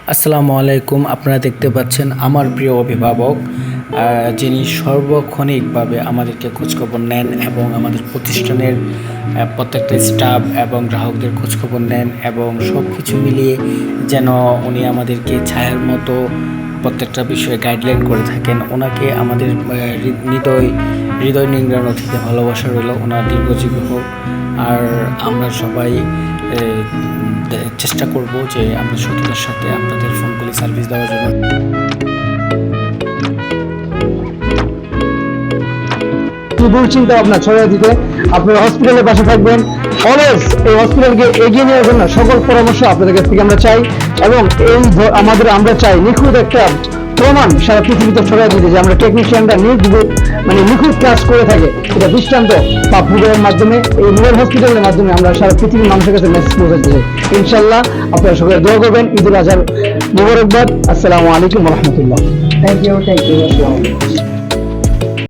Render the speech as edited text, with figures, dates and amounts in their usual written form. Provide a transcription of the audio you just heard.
আসসালামু আলাইকুম। আপনারা দেখতে পাচ্ছেন আমার প্রিয় অভিভাবক, যিনি সার্বক্ষণিকভাবে আমাদেরকে খোঁজখবর নেন এবং আমাদের প্রতিষ্ঠানের প্রত্যেকটা স্টাফ এবং গ্রাহকদের খোঁজখবর নেন এবং সব কিছু মিলিয়ে যেন উনি আমাদেরকে ছায়ার মতো প্রত্যেকটা বিষয়ে গাইডলাইন করে থাকেন। ওনাকে আমাদের হৃদয় নিংড়ানো থেকে ভালোবাসা রইল। ওনার দীর্ঘজীবী হোক। আর আমরা সবাই চেষ্টা করব যে আমরা সততার সাথে আপনাদের ফোনগুলি সার্ভিস দেওয়ার জন্য। ভুল চিন্তা ভাবনা ছড়িয়ে দিতে আপনারা হসপিটালের পাশে থাকবেন। অলওয়েজ এই হসপিটালকে এগিয়ে নেওয়ার জন্য সকল পরামর্শ আপনাদের কাছ থেকে আমরা চাই এবং আমরা চাই নিখুঁত একটা প্রমাণ সারা পৃথিবীতে ছড়িয়ে দিতে যে আমরা টেকনিশিয়ানরা নিখুঁত কাজ করে থাকে। এটা দৃষ্টান্ত বা মোবাইলের মাধ্যমে, এই মোবাইল হসপিটালের মাধ্যমে আমরা সারা পৃথিবীর মানুষের কাছে মেসেজ পৌঁছাতে চাই। ইনশাল্লাহ আপনারা সকলে দোয়া করবেন। ঈদুল আজহার মোবারকবাদ। আসসালামু আলাইকুম রহমতুল্লাহ। Thank you.